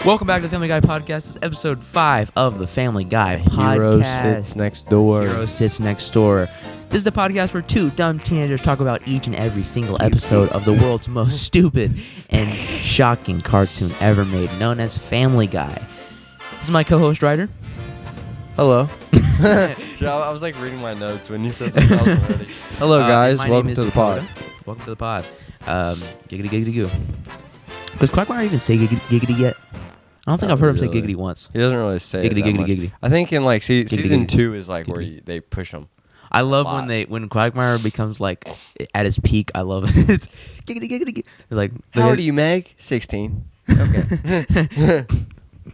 Welcome back to the Family Guy Podcast. This is episode 5 of the Family Guy Podcast. Hero sits next door. Hero sits next door. This is the podcast where two dumb teenagers talk about each and every single episode of the world's most stupid and shocking cartoon ever made, known as Family Guy. This is my co-host, Ryder. Hello. I was like reading my notes when you said this. I was ready. Hello, guys. Welcome to the pod. Welcome to the pod. Giggity giggity goo. Does Quagmire even say giggity yet? I don't think I've heard him say giggity once. He doesn't really say giggity it that giggity much. giggity. I think in like season 2 is like Giggity. where they push him. I love when Quagmire becomes like at his peak. I love it. It's giggity giggity giggity. Like, How old are you, Meg? 16. Okay.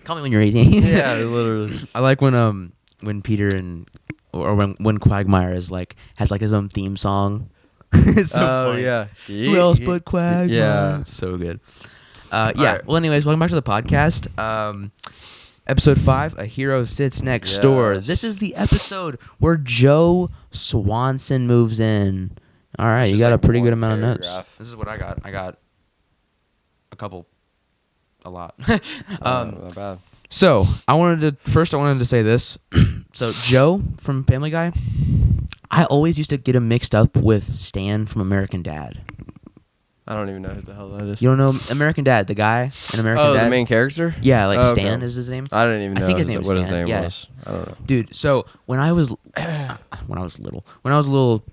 Call me when you're 18. Yeah, literally. I like when Peter and or when Quagmire is like has like his own theme song. It's so funny. Yeah. Who else but Quagmire? Yeah. It's so good. Yeah. right. Well, anyways, welcome back to the podcast. Episode 5, A Hero Sits Next Door. Yes. This is the episode where Joe Swanson moves in. All right, you got a pretty good amount of notes. This is what I got. I got a lot. Not bad. So I wanted to say this. So Joe from Family Guy, I always used to get him mixed up with Stan from American Dad. I don't even know who the hell that is. You don't know American Dad, the guy in American Dad? the main character? Yeah, like Oh, Stan okay. is his name. I didn't even know I think his name was what Stan. his name Yeah. was. I don't know. Dude, so when I was little,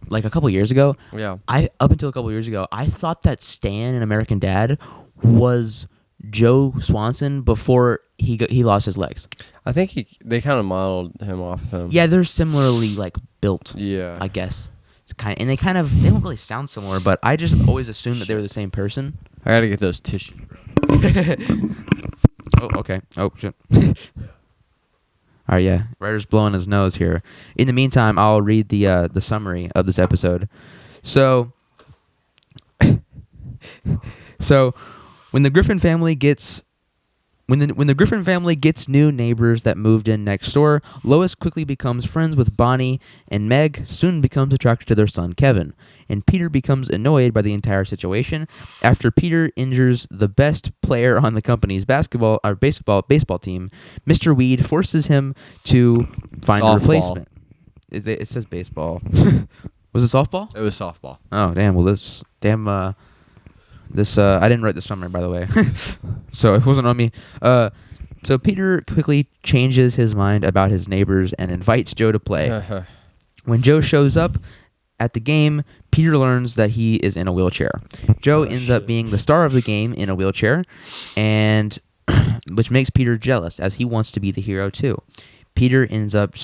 like a couple years ago, Yeah. up until a couple years ago, I thought that Stan in American Dad was Joe Swanson before he lost his legs. I think they kind of modeled him off him. Yeah, they're similarly like built. Yeah. I guess. And they don't really sound similar, but I just always assumed that they were the same person. I gotta get those tissues, bro. Oh, okay. Oh, shit. All right, yeah. Ryder's blowing his nose here. In the meantime, I'll read the summary of this episode. So, when the Griffin family gets new neighbors that moved in next door, Lois quickly becomes friends with Bonnie, and Meg soon becomes attracted to their son Kevin. And Peter becomes annoyed by the entire situation after Peter injures the best player on the company's baseball team. Mr. Weed forces him to find a replacement. It says baseball. Was it softball? It was softball. Oh damn! Well, I didn't write the summary, by the way, so it wasn't on me. So Peter quickly changes his mind about his neighbors and invites Joe to play. When Joe shows up at the game, Peter learns that he is in a wheelchair. Joe ends up being the star of the game in a wheelchair, and which makes Peter jealous, as he wants to be the hero too. Peter ends up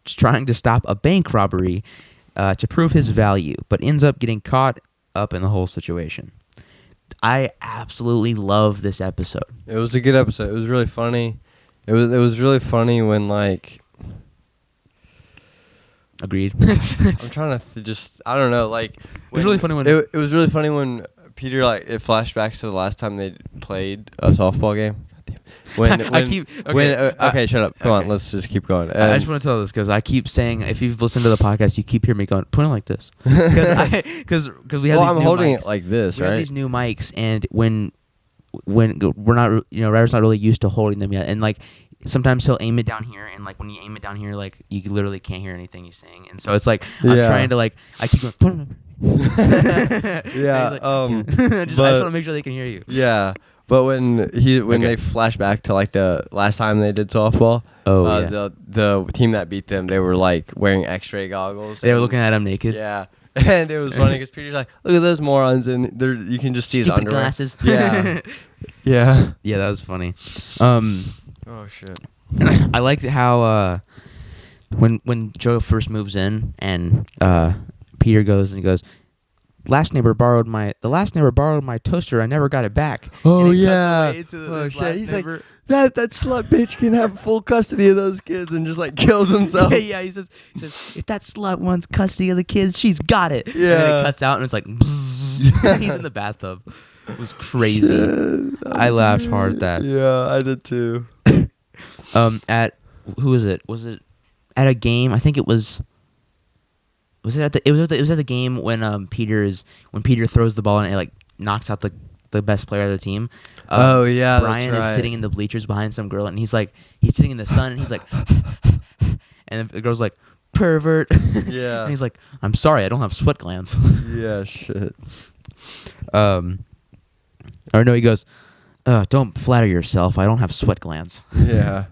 trying to stop a bank robbery to prove his value, but ends up getting caught up in the whole situation. I absolutely love this episode. It was a good episode. It was really funny. It was really funny when like. Agreed. I'm trying to I don't know, like. It was really funny when it was really funny when Peter it flashbacks to the last time they played a softball game. Okay, shut up. Come on, let's just keep going. I just want to tell this because I keep saying, if you've listened to the podcast, you keep hearing me going, put it like this. Because we have these I'm new holding mics. it like this, We right? have these new mics, and when we're not, Ryder's not really used to holding them yet, and like sometimes he'll aim it down here, and like when you aim it down here, like you literally can't hear anything he's saying, and so it's like I'm trying to I keep going, put it. Yeah. I just want to make sure they can hear you. Yeah. But when they flash back to like the last time they did softball, the team that beat them, they were like wearing X-ray goggles. They were looking at him naked. Yeah, and it was funny because Peter's like, "Look at those morons," and you can just see Stupid his underwear. glasses. Yeah, yeah, yeah. That was funny. Oh shit! I liked how when Joe first moves in and Peter goes. The last neighbor borrowed my toaster. I never got it back. Oh yeah. He's like, that slut bitch can have full custody of those kids, and just like kills himself. Yeah. He says, if that slut wants custody of the kids, she's got it. Yeah. And then it cuts out, and it's like, bzzz. He's in the bathtub. It was crazy. I laughed hard at that. Yeah, I did too. At who was it? Was it at a game? I think it was. Was it at the? It was at the game when Peter throws the ball and it like knocks out the the best player of the team. Oh yeah, Brian that's right. is sitting in the bleachers behind some girl, and he's sitting in the sun, and he's like, and the girl's like, pervert. Yeah. And he's like, I'm sorry, I don't have sweat glands. Yeah, shit. Or no, he goes, don't flatter yourself. I don't have sweat glands. Yeah.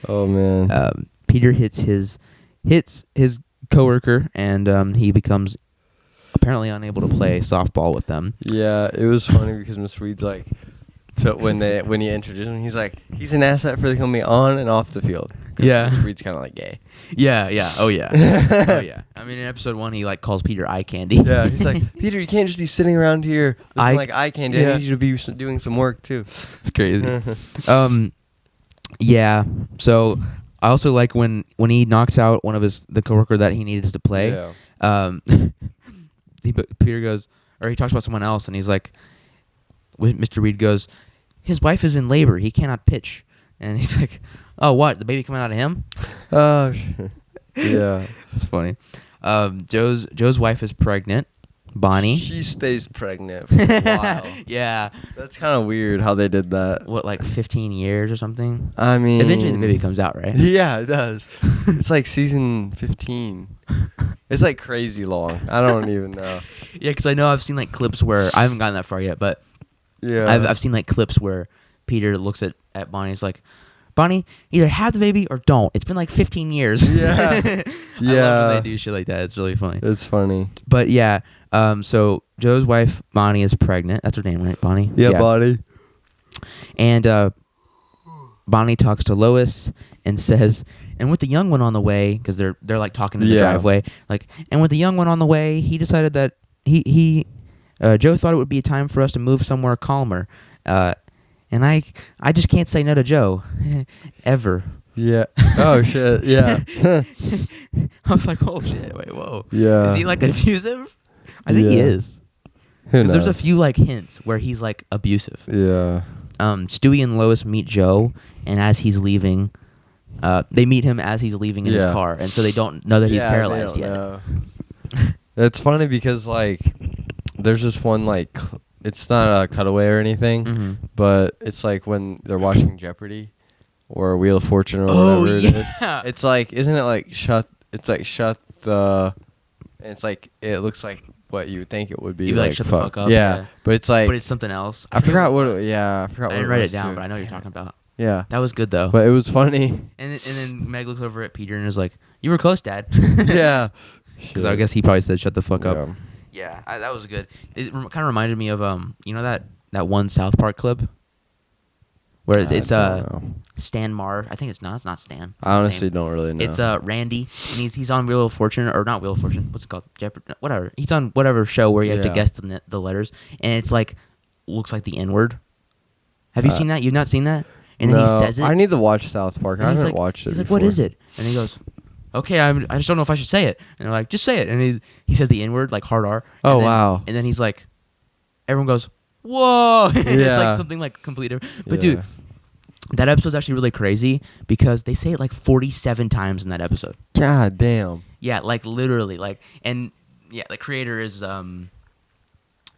Oh man. Peter hits his coworker, and he becomes apparently unable to play softball with them. Yeah, it was funny because Mr. Weed's like, when he introduced him, he's like, he's an asset for the company on and off the field. Yeah. Mr. Weed's kind of like gay. Yeah. Oh yeah. Oh yeah. I mean, in episode 1, he like calls Peter eye candy. Yeah, he's like, Peter, you can't just be sitting around here looking like eye candy. Yeah. I need you to be doing some work too. It's crazy. Yeah. So I also like when he knocks out one of the coworker that he needed to play. Yeah. Peter goes, or he talks about someone else, and he's like, Mr. Reed goes, his wife is in labor. He cannot pitch. And he's like, oh, what? The baby coming out of him? Oh, shit. Yeah. It's funny. Joe's wife is pregnant. Bonnie. She stays pregnant for a while. Yeah. That's kind of weird how they did that. What, like 15 years or something? I mean... Eventually the baby comes out, right? Yeah, it does. It's like season 15. It's like crazy long. I don't even know. Yeah, because I know I've seen like clips where... I haven't gotten that far yet, but... Yeah. I've seen like clips where Peter looks at Bonnie. He's like, Bonnie, either have the baby or don't. It's been like 15 years. Yeah. I love when they do shit like that. It's really funny. It's funny. But yeah, so Joe's wife, Bonnie, is pregnant. That's her name, right? Bonnie? Yeah, Bonnie. And Bonnie talks to Lois and says, and with the young one on the way, because they're like talking in the driveway, like, and with the young one on the way, he decided that Joe thought it would be a time for us to move somewhere calmer. And I just can't say no to Joe. Ever. Yeah. Oh, shit. Yeah. I was like, oh, shit. Wait, whoa. Yeah. Is he, like, abusive? I think he is. Who knows? There's a few, like, hints where he's, like, abusive. Yeah. Stewie and Lois meet Joe, and as he's leaving, they meet him as he's leaving in his car, and so they don't know that he's paralyzed yet. It's funny because, like, there's this one, like... It's not a cutaway or anything, but it's like when they're watching Jeopardy or Wheel of Fortune or whatever it is. It's like, isn't it like shut the... And it's like, it looks like what you would think it would be. You'd be like, shut the fuck up. Yeah, but it's like... But it's something else. I forgot what... I forgot I what didn't write it down, but I know what you're talking about. Yeah. That was good, though. But it was funny. And then Meg looks over at Peter and is like, you were close, Dad. Yeah. Because I guess he probably said, shut the fuck up. Yeah. Yeah, that was good. It kind of reminded me of you know that one South Park clip where it's Stan Marr. I think it's not Stan. I honestly don't really know. It's Randy, and he's on Wheel of Fortune, or not Wheel of Fortune. What's it called? Jeopardy. Whatever. He's on whatever show where you have to guess the letters, and it's like looks like the N-word. Have you seen that? You've not seen that? And then he says it. I need to watch South Park. I haven't watched it. He's like, what is it? And he goes, okay, I just don't know if I should say it. And they're like, just say it. And he says the N-word, like hard R. Wow. And then he's like, everyone goes, whoa. It's like something like completely different. But dude, that episode's actually really crazy because they say it like 47 times in that episode. God damn. Yeah, like literally. Like, and yeah, the creator is...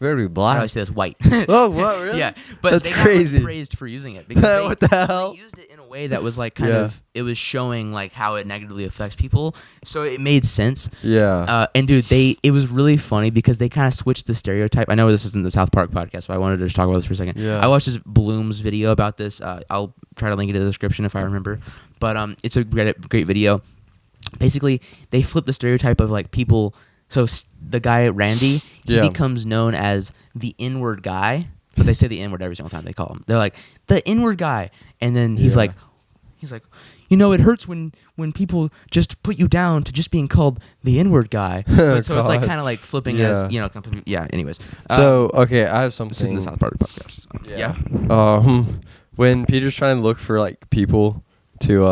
Very black. How do I say this? White. Oh, what? Really? Yeah, but that's they crazy. got praised for using it because what the hell? They used it in a way that was like kind of it was showing like how it negatively affects people, so it made sense. Yeah. And dude, it was really funny because they kind of switched the stereotype. I know this isn't the South Park podcast, so I wanted to just talk about this for a second. Yeah. I watched this Bloom's video about this. I'll try to link it in the description if I remember, but it's a great video. Basically, they flip the stereotype of like people. So the guy Randy, he becomes known as the N-word guy, but they say the N-word every single time they call him. They're like the N-word guy, and then he's like, you know, it hurts when people just put you down to just being called the N-word guy. So it's like kind of like flipping as Anyways, so okay, I have something. This is in the South Park podcast. Yeah. When Peter's trying to look for like people to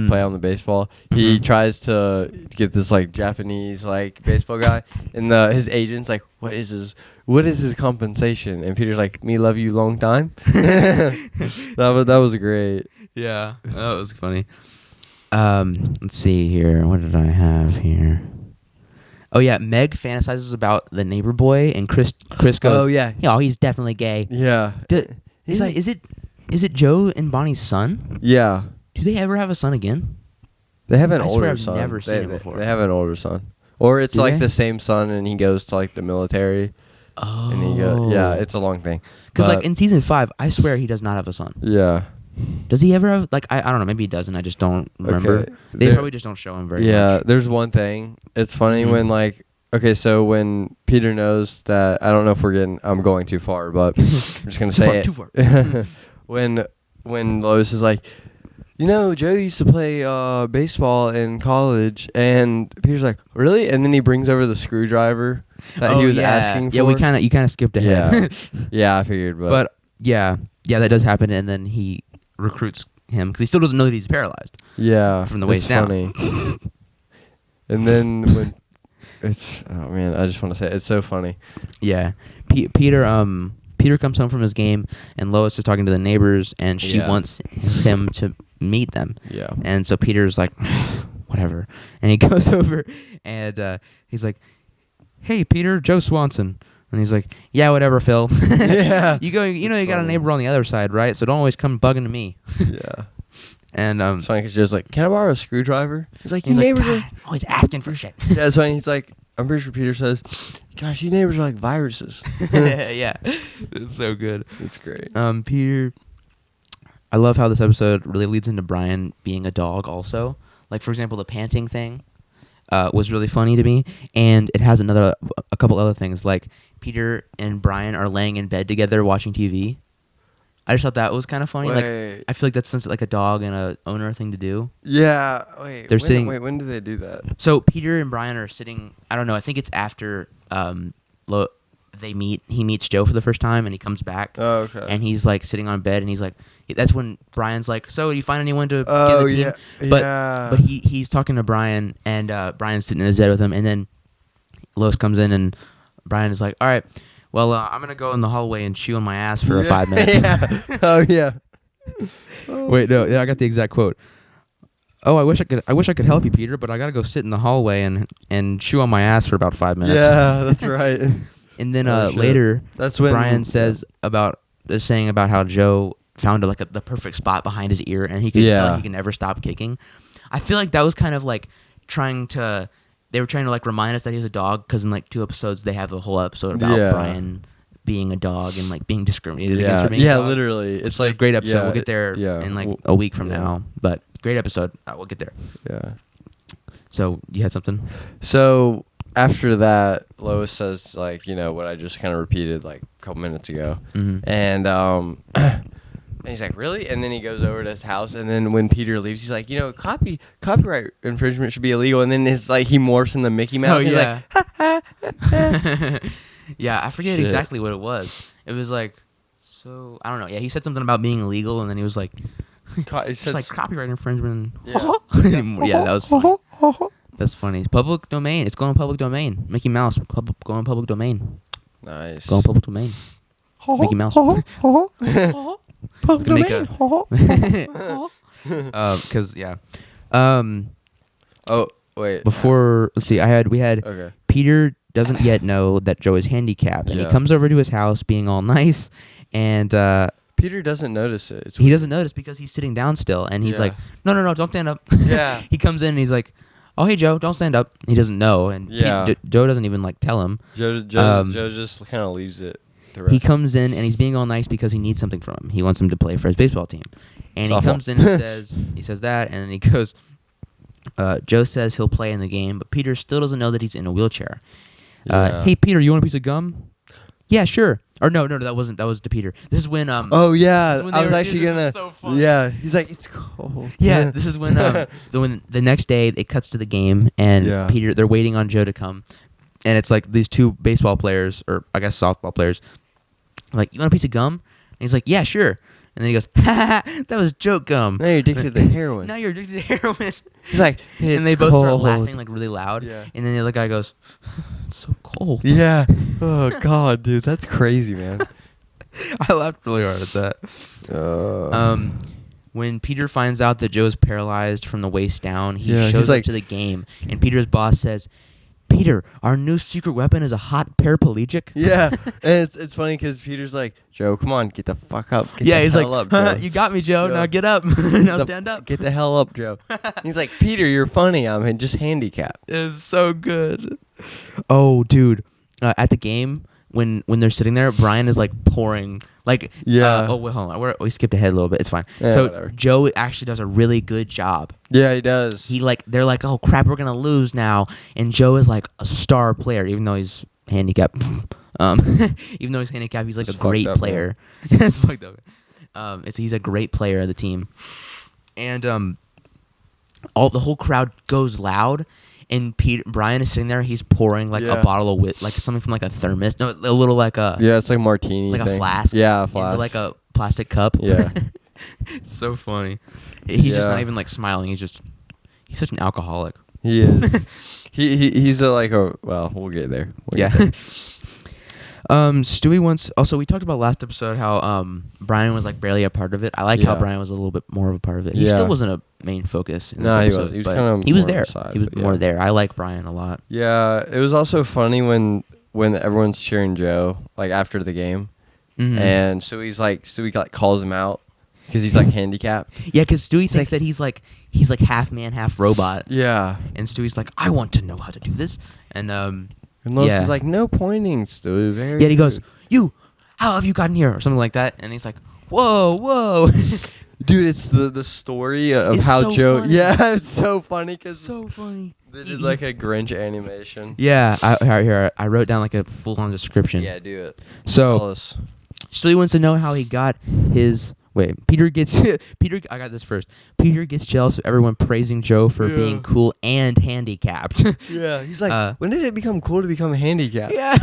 play on the baseball, he tries to get this like Japanese like baseball guy, and his agent's like, what is his compensation? And Peter's like, me love you long time. that was great. Yeah, that was funny. Let's see here, what did I have here? Oh yeah, Meg fantasizes about the neighbor boy, and Chris goes, Oh, yeah. "Oh, he's definitely gay." Yeah. He's like, Is it Joe and Bonnie's son? yeah. Do they ever have a son again? They have an I older swear I've son. never seen it before. They have an older son. Or it's Do like they? the same son and he goes to like the military. Oh, And he goes, yeah, it's a long thing. because But- like in season 5, I swear he does not have a son. yeah. Does he ever have like I don't know, maybe he doesn't. I just don't remember. Okay. They There- probably just don't show him very Yeah, much. there's one thing. It's funny Mhm. when like, okay, so when Peter knows that, I don't know if I'm going too far, but I'm just going to say Too far. when Lois is like, you know, Joe used to play baseball in college, and Peter's like, really? And then he brings over the screwdriver that he was asking for. Yeah, you kind of skipped ahead. Yeah, I figured, but yeah, that does happen, and then he recruits him because he still doesn't know that he's paralyzed. yeah, from the it's waist down. funny. And then when oh man, I just want to say it's so funny. Yeah, Peter comes home from his game, and Lois is talking to the neighbors, and she Yeah. wants him to meet them. Yeah. And so Peter's like, whatever, and he goes over, and he's like, "Hey, Peter, Joe Swanson." And he's like, "Yeah, whatever, Phil." Yeah. You got a funny. neighbor on the other side, right? So don't always come bugging to me. Yeah. And It's funny because Joe's like, "Can I borrow a screwdriver?" He's like, "You he's like, neighbors "God, are." always asking for shit. Yeah, so he's like, I'm pretty sure Peter says, "Gosh, you neighbors are like viruses." Yeah, it's so good. It's great. Peter, I love how this episode really leads into Brian being a dog also. Like, for example, the panting thing was really funny to me. And it has a couple other things. Like, Peter and Brian are laying in bed together watching TV. I just thought that was kind of funny. Like, I feel like that's like a dog and a owner thing to do. Yeah. Wait. They're sitting- Wait. When do they do that? So Peter and Brian are sitting. I don't know. I think it's after they meet. He meets Joe for the first time, and he comes back. Oh, okay. And he's like sitting on bed, and he's like, that's when Brian's like, "So, do you find anyone to get Oh the team?" yeah. But yeah. but he's talking to Brian, and Brian's sitting in his bed with him, and then Lois comes in, and Brian is like, "All right, well, I'm gonna go in the hallway and chew on my ass for 5 minutes." Yeah. Oh yeah. Wait, no, I got the exact quote. "Oh, I wish I could help you, Peter, but I gotta go sit in the hallway and chew on my ass for about 5 minutes." Yeah, that's right. And then Oh, shit. later, That's when Brian says saying about how Joe found the perfect spot behind his ear, and he could feel Yeah. like he can never stop kicking. I feel like that was kind of like they were trying to like remind us that he was a dog, because in like 2 episodes they have a whole episode about Yeah. Brian being a dog and like being discriminated against Yeah, for being a yeah, dog. literally. It's like a great episode. Yeah, We'll get there yeah, in like w- a week from yeah. now, but great episode. We'll get there. Yeah. So you had something? So after that, Lois says like, you know, what I just kind of repeated like a couple minutes ago, Mm-hmm. and and he's like, really? And then he goes over to his house, and then when Peter leaves, he's like, you know, copyright infringement should be illegal, and then it's like he morphs into Mickey Mouse. Oh, He's yeah. like, Yeah, I forget Shit. exactly what it was. It was like, so I don't know. Yeah, he said something about being illegal, and then he was like, he it's says, like copyright infringement. Yeah. Yeah, that was funny. That's funny. It's public domain. It's going public domain. Mickey Mouse going public domain. nice. Going public domain. Mickey Mouse. Public Can make domain. Because yeah. Um, Oh wait. before let's see, we had Okay. Peter doesn't yet know that Joe is handicapped, and he Yeah. comes over to his house being all nice, and Peter doesn't notice it. It's he doesn't notice because he's sitting down still, and he's Yeah. like, no, don't stand up. Yeah. He comes in and he's like, "Oh, hey, Joe, don't stand up." He doesn't know, and Yeah. Joe doesn't even like tell him. Joe Um, just kind of leaves it. The He rest. comes in and he's being all nice because he needs something from him. He wants him to play for his baseball team, and he Softball. comes in and says that, and then he goes. Joe says he'll play in the game, but Peter still doesn't know that he's in a wheelchair. Yeah. Hey, Peter, you want a piece of gum? Yeah, sure. Or no, that was to Peter. This is when Oh yeah, This is when I they was were- actually dude, gonna. this is so funny. Yeah, he's like, it's cold. Yeah, this is when the next day it cuts to the game, and Yeah. they're waiting on Joe to come, and it's like these 2 baseball players, or I guess softball players, like, "You want a piece of gum?" And he's like, "Yeah, sure." And then he goes, "Ha ha, that was joke gum." Now you're addicted to heroin. Now you're addicted to heroin. He's like, And they "It's both start cold." laughing like really loud. Yeah. And then the other guy goes, "It's so cold." Yeah. Oh god, dude, that's crazy, man. I laughed really hard at that. Um. When Peter finds out that Joe's paralyzed from the waist down, he Yeah, shows he's up like- to the game, and Peter's boss says, Peter, our new secret weapon is a hot paraplegic. Yeah, and it's funny because Peter's like, Joe, come on, get the fuck up. Get the He's hell like, up, Joe. you got me, Joe. Joe. Now get up. Now stand up. Get the hell up, Joe. He's like, Peter, you're funny. I'm just handicapped. It's so good. Oh, dude, at the game when they're sitting there, Brian is like pouring. Like, Yeah. oh, wait, hold on. We skipped ahead a little bit. It's fine. Yeah, So whatever. Joe actually does a really good job. Yeah, he does. They're like, oh crap, we're gonna lose now. And Joe is like a star player, even though he's handicapped. Even though he's handicapped, he's like It's a great fucked up, player. It's fucked up. He's a great player of the team. And the whole crowd goes loud. And Brian is sitting there. He's pouring like a bottle of like something from like a thermos. No, a little like a Yeah, it's like martini. like thing. a flask. Yeah, a flask. Into like a plastic cup. Yeah. It's so funny. He's just Yeah. not even like smiling. He's such an alcoholic. He is. He's well, we'll get there. Yeah. Stewie once also we talked about last episode how Brian was like barely a part of it. I like how Yeah. Brian was a little bit more of a part of it. He Yeah. still wasn't a main focus in this No, he episode. was. He was but kinda he was more on there. the side, He was but more yeah. there. I like Brian a lot. Yeah, it was also funny when everyone's cheering Joe like after the game, Mhm. and Stewie like calls him out because he's like handicapped. Yeah, because Stewie thinks that he's like half man, half robot, Yeah, and Stewie's like, I want to know how to do this, and and Lois yeah. is like, no pointing, Stewie. Very yeah, he goes, good." you, how have you gotten here, or something like that, and he's like, whoa. Dude, it's the story of It's how so Joe. funny. Yeah, it's so funny because So funny. they did like a Grinch animation. Yeah, I wrote down like a full-on description. Yeah, do it. So Tell us. Stewie wants to know how he got his. Wait, Peter gets Peter. I got this first. Peter gets jealous of everyone praising Joe for Yeah. being cool and handicapped. Yeah, he's like, Uh, when did it become cool to become handicapped? Yeah.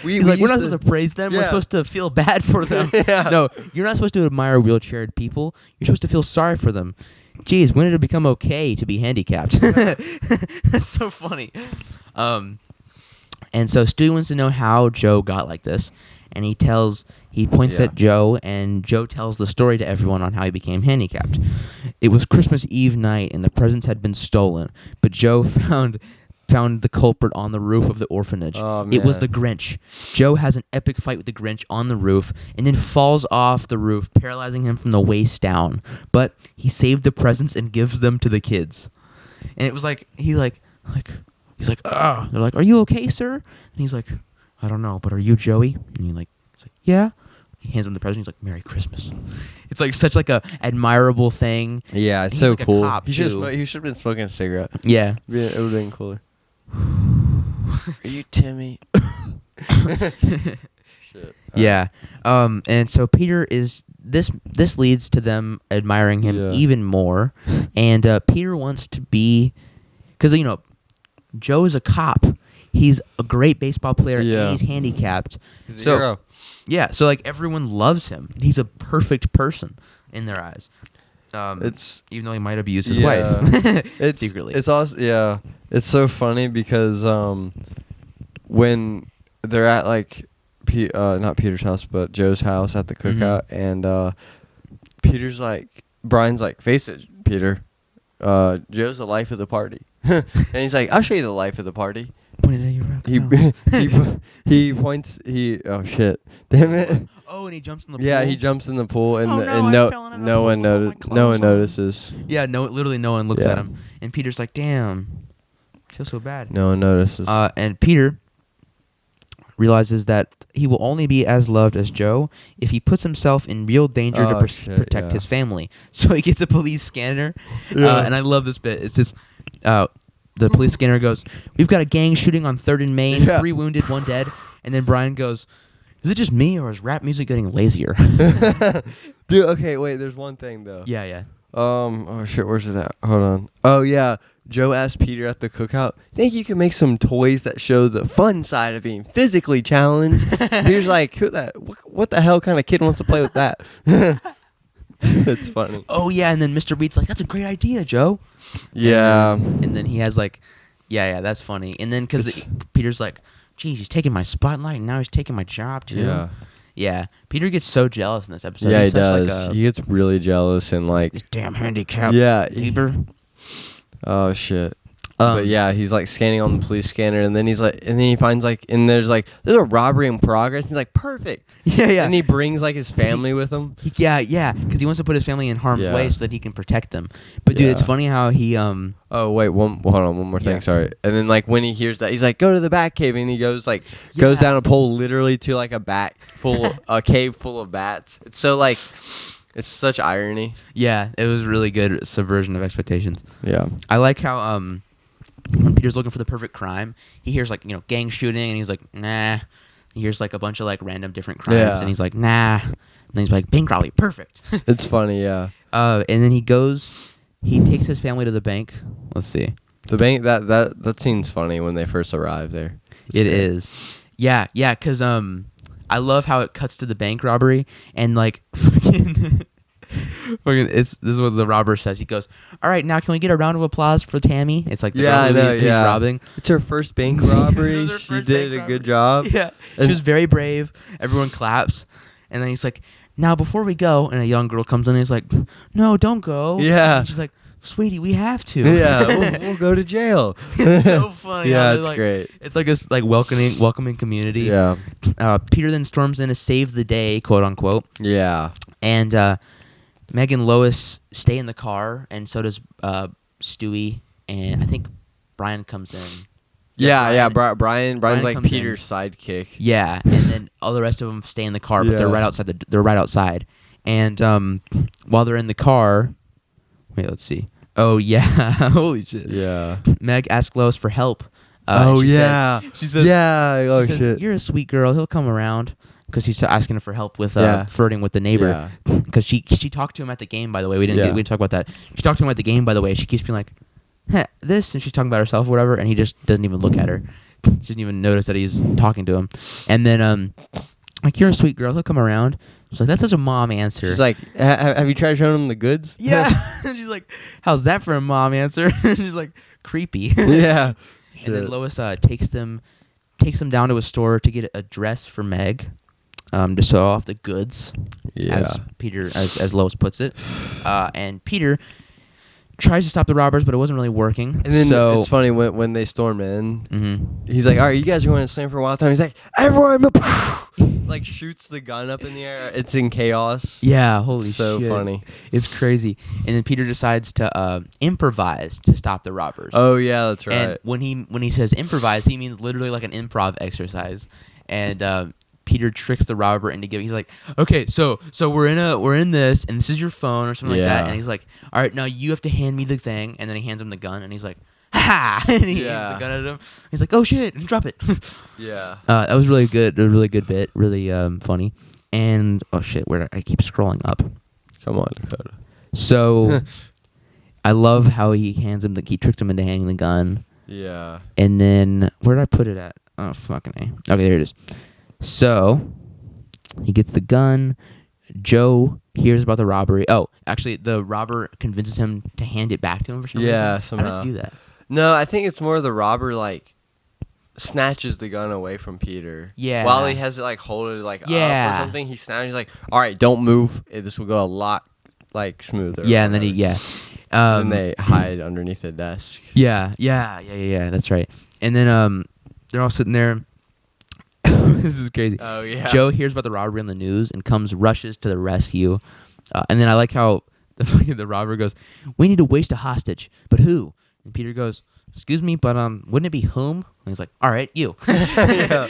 He's like, we're not supposed to praise them. We're Yeah. supposed to feel bad for them. Yeah. No, you're not supposed to admire wheelchaired people. You're supposed to feel sorry for them. Jeez, when did it become okay to be handicapped? That's so funny. And so Stewie wants to know how Joe got like this, and he points Yeah. at Joe, and Joe tells the story to everyone on how he became handicapped. It was Christmas Eve night, and the presents had been stolen, but Joe found the culprit on the roof of the orphanage. Oh, It was man. the Grinch. Joe has an epic fight with the Grinch on the roof and then falls off the roof, paralyzing him from the waist down. But he saved the presents and gives them to the kids. And it was like he's like, ah. They're like, "Are you okay, sir?" And he's like, "I don't know, but are you Joey?" And he's like, "Yeah." He hands him the present. He's like, "Merry Christmas." It's like such like a admirable thing. Yeah, it's He's so like a cool. cop, He should too. have been smoking a cigarette. Yeah. Yeah, it would have been cooler. Are you Timmy? Shit. Yeah. And so Peter is this leads to them admiring him Yeah. even more. And Peter wants to be, because Joe is a cop. He's a great baseball player Yeah. and he's handicapped. He's a So hero. yeah, so like everyone loves him. He's a perfect person in their eyes. It's Even though he might abuse his Yeah. wife it's secretly. It's also it's so funny because when they're at like not Peter's house but Joe's house at the cookout, and Peter's like, Brian's like, face it, Peter, Joe's the life of the party. And he's like, I'll show you the life of the party. Pointed at you. He points, oh shit, damn it. Oh, and he jumps in the Yeah, pool. he jumps in the pool, and Oh, no, and I fell into the no one pool. My notices. No clothes one on. notices. Yeah, literally no one looks Yeah. at him. And Peter's like, damn, I feel so bad. No one notices. And Peter realizes that he will only be as loved as Joe if he puts himself in real danger to Oh, shit, protect yeah. his family. So he gets a police scanner, Yeah. and I love this bit. It's just the police scanner goes, "We've got a gang shooting on 3rd and Main, Yeah. 3 wounded, 1 dead." And then Brian goes, "Is it just me, or is rap music getting lazier?" Dude, okay, wait. There's one thing though. Yeah. Oh shit, where's it at? Hold on. Oh yeah, Joe asked Peter at the cookout, "Think you can make some toys that show the fun side of being physically challenged?" Peter's like, "Who that? What the hell kind of kid wants to play with that?" It's funny. Oh yeah, and then Mr. Beat's like, "That's a great idea, Joe." Yeah. And then he has like, yeah, that's funny. And then because Peter's like, "Geez, he's taking my spotlight, and now he's taking my job too." Yeah. Yeah. Peter gets so jealous in this episode. Yeah, he He's such, does. Like He gets really jealous and like, this damn handicapped yeah. neighbor. Oh shit. But yeah, he's like scanning on the police scanner, and then he finds like, and there's a robbery in progress. He's like, perfect. Yeah. And he brings like his family with him. Yeah, because he wants to put his family in harm's way so that he can protect them. But dude, it's funny how he Oh wait, hold on, one more thing. Yeah. Sorry. And then like when he hears that, he's like, go to the bat cave, and he goes down a pole literally to like a cave full of bats. It's so like, it's such irony. Yeah, it was really good subversion of expectations. Yeah. I like how when Peter's looking for the perfect crime, he hears like, gang shooting, and he's like, nah. He hears like a bunch of like random different crimes, and he's like, nah. And then he's like, bank robbery, perfect. It's funny, yeah. And then he takes his family to the bank. Let's see. The bank, that scene's funny when they first arrive there. It is. Yeah, because I love how it cuts to the bank robbery, and like fucking this is what the robber says. He goes, "All right, now can we get a round of applause for Tammy?" It's like the girl who he's robbing. It's her first bank robbery. She did a good job. Yeah, she was very brave. Everyone claps, and then he's like, "Now before we go," and a young girl comes in and he's like, "No, don't go." Yeah, and she's like, "Sweetie, we have to." Yeah, we'll go to jail. It's so funny. Yeah, it's great. It's like this welcoming community. Yeah. Peter then storms in to save the day, quote unquote. Yeah. And Meg and Lois stay in the car, and so does Stewie, and I think Brian comes in. Brian's like Peter's sidekick. Yeah, and then all the rest of them stay in the car, but they're right outside. They're right outside, and while they're in the car, wait, let's see. Oh yeah, holy shit. Yeah. Meg asks Lois for help. She says, shit. You're a sweet girl. He'll come around. Because he's asking her for help with flirting with the neighbor. Because she talked to him at the game, by the way. We didn't talk about that. She talked to him at the game, by the way. She keeps being like, this, and she's talking about herself or whatever, and he just doesn't even look at her. She doesn't even notice that he's talking to him. And then, like, you're a sweet girl. He'll come around. She's like, that's such a mom answer. She's like, have you tried showing him the goods? Yeah. And she's like, how's that for a mom answer? She's like, creepy. Yeah. And then Lois takes them down to a store to get a dress for Meg. To show off the goods, as Peter, as Lois puts it, and Peter tries to stop the robbers, but it wasn't really working. And then it's funny when they storm in. He's like, "All right, you guys are going to slam for a while time." He's like, "Everyone!" Like shoots the gun up in the air. It's in chaos. Yeah, holy shit! So funny. It's crazy. And then Peter decides to improvise to stop the robbers. Oh yeah, that's right. And when he says improvise, he means literally like an improv exercise. And Peter tricks the robber into giving. He's like, okay, so we're in this, and this is your phone or something like that. And he's like, all right, now you have to hand me the thing. And then he hands him the gun, and he's like, ha! And he hands the gun at him. He's like, oh shit, and drop it. Yeah. That was really good. A really good bit, really funny. And oh shit, where I keep scrolling up. Come on, Dakota. So I love how he tricked him into handing the gun. Yeah. And then where did I put it at? Oh fucking A. Okay, there it is. So, he gets the gun. Joe hears about the robbery. Oh, actually, the robber convinces him to hand it back to him for some reason. Yeah, somehow. How does he do that? No, I think it's more the robber, like, snatches the gun away from Peter. Yeah. While he has it, like, hold it, like, up or something, he snatches, he's like, all right, don't move. This will go a lot, like, smoother. Yeah, and then and they hide underneath the desk. Yeah, that's right. And then they're all sitting there. This is crazy. Oh, yeah. Joe hears about the robbery on the news and rushes to the rescue. And then I like how the robber goes, we need to waste a hostage. But who? And Peter goes, excuse me, but wouldn't it be whom? And he's like, all right, you. Yeah,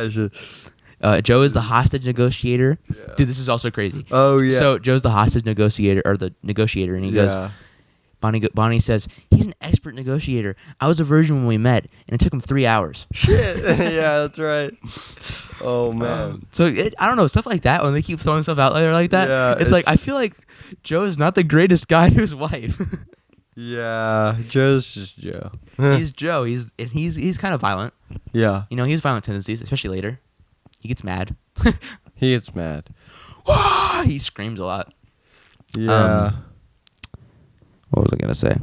sure. Joe is the hostage negotiator. Yeah. Dude, this is also crazy. Oh, yeah. So Joe's the hostage negotiator, and he goes, Bonnie says, he's an expert negotiator. I was a virgin when we met, and it took him 3 hours. Shit. Yeah, that's right. Oh, man. So, I don't know, stuff like that, when they keep throwing stuff out there like that, yeah, it's like, I feel like Joe is not the greatest guy to his wife. Yeah, Joe's just Joe. He's Joe. He's kind of violent. Yeah. You know, he has violent tendencies, especially later. He gets mad. He gets mad. He screams a lot. Yeah. What was I gonna say?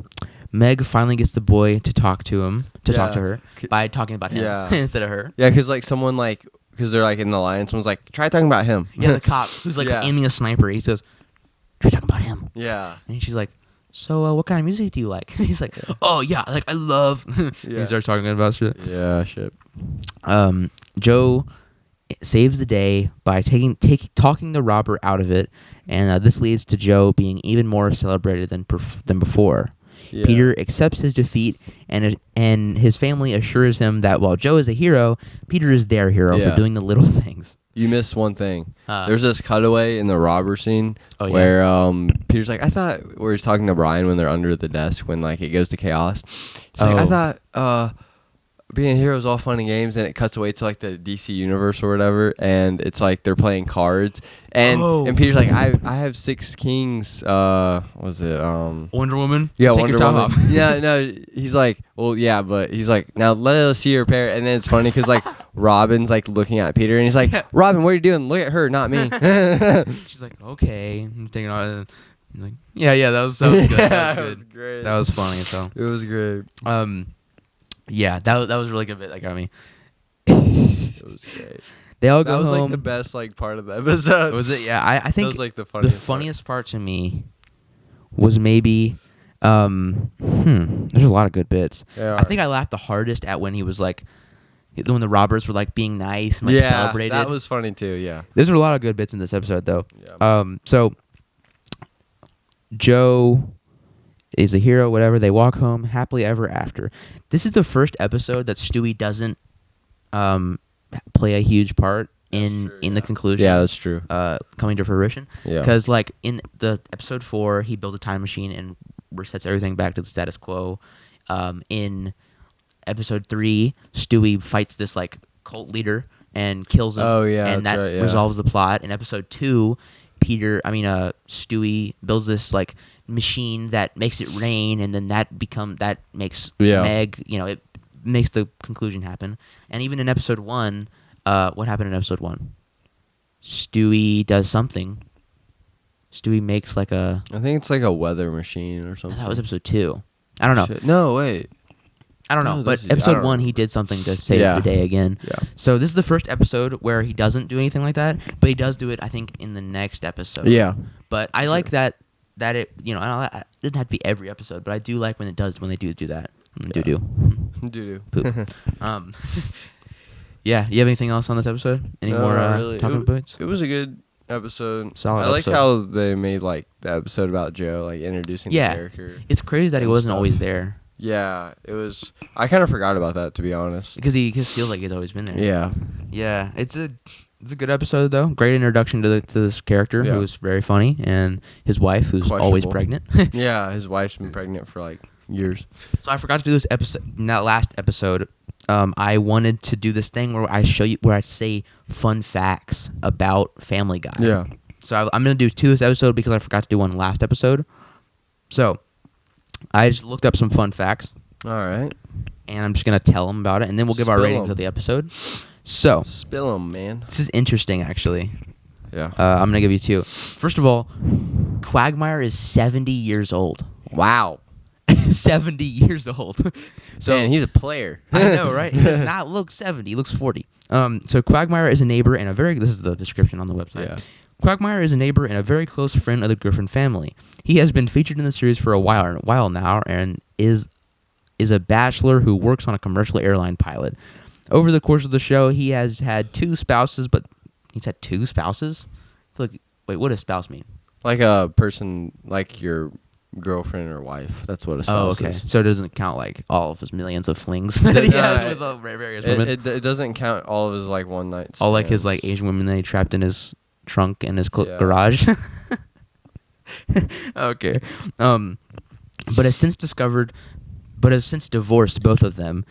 Meg finally gets the boy to talk to her by talking about him instead of her. Yeah, because like someone because they're like in the line, someone's like, try talking about him. Yeah, the cop who's like aiming a sniper. He says, try talking about him. Yeah. And she's like, so what kind of music do you like? And he's like, oh yeah, like I love. Yeah. He starts talking about shit. Yeah, shit. Joe saves the day by talking the robber out of it, and this leads to Joe being even more celebrated than before. Yeah. Peter accepts his defeat, and his family assures him that while Joe is a hero, Peter is their hero for doing the little things. You missed one thing. There's this cutaway in the robber scene where Peter's like, I thought, where he's talking to Brian when they're under the desk when like it goes to chaos. He's like, I thought being a hero is all fun and games, and it cuts away to like the DC universe or whatever, and it's like they're playing cards, and Peter's like, I have 6 kings. What was it? Wonder Woman. Yeah, Take Wonder your top Woman. off. Yeah, no. He's like, well, yeah, but he's like, now let us see your pair, and then it's funny because like Robin's like looking at Peter, and he's like, Robin, what are you doing? Look at her, not me. She's like, okay, I'm taking on. Like, yeah, that was good. That was good. Was great. That was funny as hell. It was great. Yeah, that was really good bit. That got me. It was great. They all That go was home. like the best like part of the episode. Was it? Yeah, I think that was like the funniest part to me was maybe. There's a lot of good bits. I think I laughed the hardest at when he was like, when the robbers were like being nice and like celebrated. That was funny too. Yeah. There's a lot of good bits in this episode though. Yeah. So Joe is a hero, whatever. They walk home happily ever after. This is the first episode that Stewie doesn't play a huge part in the conclusion. Yeah, that's true. Coming to fruition. Yeah. Because like in the episode 4, he builds a time machine and resets everything back to the status quo. In episode 3, Stewie fights this like cult leader and kills him. Oh yeah, and that's that right, yeah. resolves the plot. In episode 2, Stewie builds this like machine that makes it rain, and then that makes Meg, it makes the conclusion happen. And even in episode 1, what happened in episode 1? Stewie does something. Stewie makes like a... I think it's like a weather machine or something. That was episode 2. I don't know. Shit. No, wait. I don't know, No, but I episode don't 1, know. he did something to save the day again. Yeah. So this is the first episode where he doesn't do anything like that, but he does do it, I think, in the next episode. Yeah. But I like that it, it doesn't have to be every episode, but I do like when they do that. Doo-doo. Poop. Yeah, you have anything else on this episode? Any more really. talking points? It was a good episode. Solid I like episode. how they made like the episode about Joe, like introducing the character. It's crazy that he and wasn't stuff. always there. Yeah, it was. I kind of forgot about that, to be honest. Because he just feels like he's always been there. Yeah. Yeah, it's a good episode though. Great introduction to this character who is very funny, and his wife who's always pregnant. Yeah, his wife's been pregnant for like years. So I forgot to do this episode. In that last episode, I wanted to do this thing where I say fun facts about Family Guy. Yeah. So I'm gonna do 2 this episode because I forgot to do one last episode. So I just looked up some fun facts. All right. And I'm just gonna tell them about it, and then we'll give our ratings of the episode. So spill them, man. This is interesting, actually. Yeah. I'm gonna give you 2. First of all, Quagmire is 70 years old. Wow. 70 years old. So man, he's a player. I know, right? He does not look 70. He looks 40. So Quagmire is a neighbor and this is the description on the website. Yeah. Quagmire is a neighbor and a very close friend of the Griffin family. He has been featured in the series for a while now, and is a bachelor who works on a commercial airline pilot. Over the course of the show, he has had 2 spouses, but he's had 2 spouses? I feel like, wait, what does spouse mean? Like a person, like your girlfriend or wife. That's what a spouse is. So it doesn't count like all of his millions of flings that he has with various women? It doesn't count all of his like one nights. All like his like Asian women that he trapped in his trunk in his garage. Okay. But has since divorced both of them.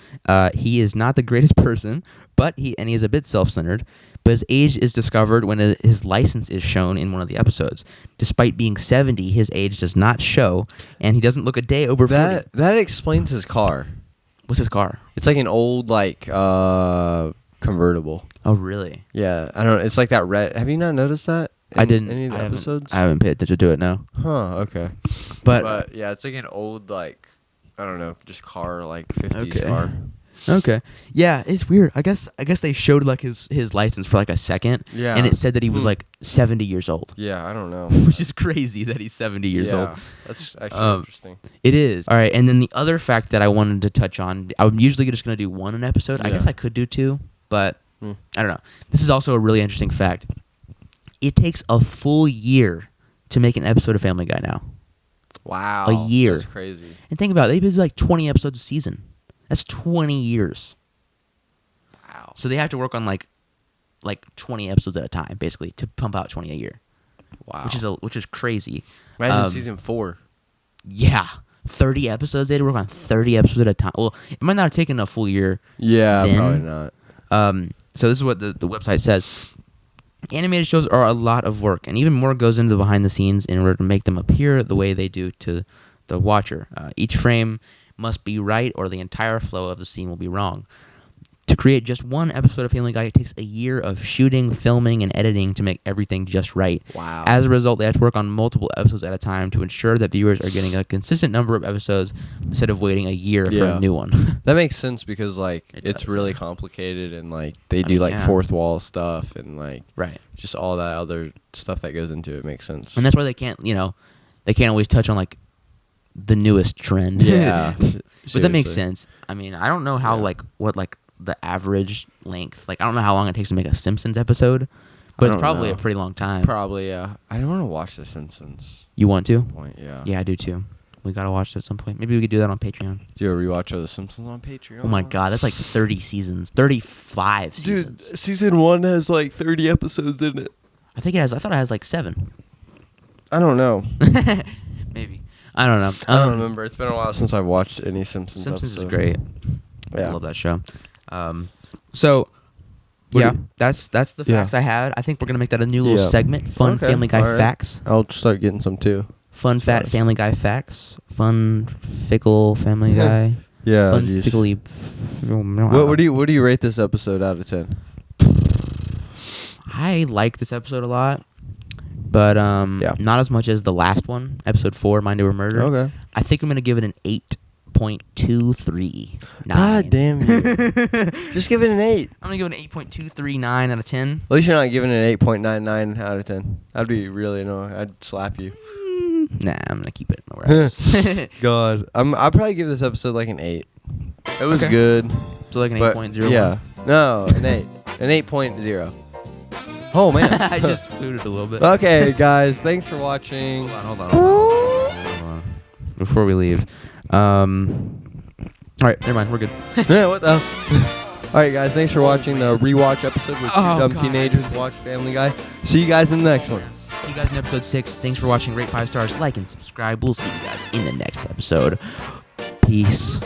He is not the greatest person, but he is a bit self-centered. But his age is discovered when his license is shown in one of the episodes. Despite being 70, his age does not show, and he doesn't look a day over 40. That explains his car. What's his car? It's like an old like convertible. Oh, really? Yeah, I don't know. It's like that red. Have you not noticed that? I didn't. Any of the episodes? I haven't paid attention to it now. Huh. Okay. But yeah, it's like an old like I don't know, just car like 50s car. Okay. Yeah, it's weird. I guess they showed like his license for like a second. Yeah. And it said that he was like 70 years old. Yeah, I don't know. Which is crazy that he's 70 years old. That's actually interesting. It is. All right, and then the other fact that I wanted to touch on, I'm usually just going to do one an episode. I Yeah. guess I could do two, but I don't know. This is also a really interesting fact. It takes a full year to make an episode of Family Guy now. Wow. A year. That's crazy. And think about it. They do like 20 episodes a season. That's 20 years. Wow. So they have to work on like 20 episodes at a time, basically, to pump out 20 a year. Wow. Which is crazy. Imagine season 4. Yeah. 30 episodes. They had to work on 30 episodes at a time. Well, it might not have taken a full year. Yeah, then. probably not. So this is what the website says. Animated shows are a lot of work, and even more goes into the behind the scenes in order to make them appear the way they do to the watcher. Each frame must be right, or the entire flow of the scene will be wrong. To create just one episode of Family Guy, it takes a year of shooting, filming, and editing to make everything just right. Wow. As a result, they have to work on multiple episodes at a time to ensure that viewers are getting a consistent number of episodes instead of waiting a year for a new one. That makes sense because like it's does, really yeah. complicated and like they do like fourth wall stuff and like Right. just all that other stuff that goes into it makes sense. And that's why they can't always touch on like the newest trend. Yeah. But that makes Seriously. sense. I mean, I don't know how what the average length. Like I don't know how long it takes to make a Simpsons episode, but it's don't probably know. a pretty long time. Probably, yeah. I don't want to watch The Simpsons. You want to? Point, yeah. Yeah, I do too. We gotta watch it at some point. Maybe we could do that on Patreon. Do a rewatch of The Simpsons on Patreon? Oh my god, that's like 30 seasons, 35 seasons. Dude, season 1 has like 30 episodes in it. I thought it has like 7. I don't know. Maybe. I don't know. I don't remember. It's been a while since I've watched any Simpsons Simpsons episode. is great. Yeah. I love that show. So What yeah, do you- that's the Yeah. facts I had. I think we're gonna make that a new little Yeah. segment. Fun Okay, Family Guy alright. facts. I'll start getting some too. Fun fat Sure. Family Guy facts. Fun fickle Family Guy. Yeah. Fun geez. fickly. What do you rate this episode out of 10? I like this episode a lot, but Yeah. not as much as the last one, episode 4, Mind Over Murder. Okay. I think I'm gonna give it an 8.23. God damn you. Just give it an 8. I'm gonna give it an 8.239 out of 10. At least you're not giving it an 8.99 out of 10. That'd be really annoying. I'd slap you. Nah, I'm gonna keep it where else. God. I'd probably give this episode like an 8. It was Okay. good. So like an but 8.01. Yeah. No, an 8. An 8.0. Oh, man. I just booted a little bit. Okay, guys. Thanks for watching. Hold on. Before we leave. All right, never mind. We're good. Yeah, what the? All right, guys. Thanks for watching the rewatch episode with two Oh, dumb God. teenagers watch Family Guy. See you guys in the next one. See you guys in episode 6. Thanks for watching. Rate 5 stars, like, and subscribe. We'll see you guys in the next episode. Peace.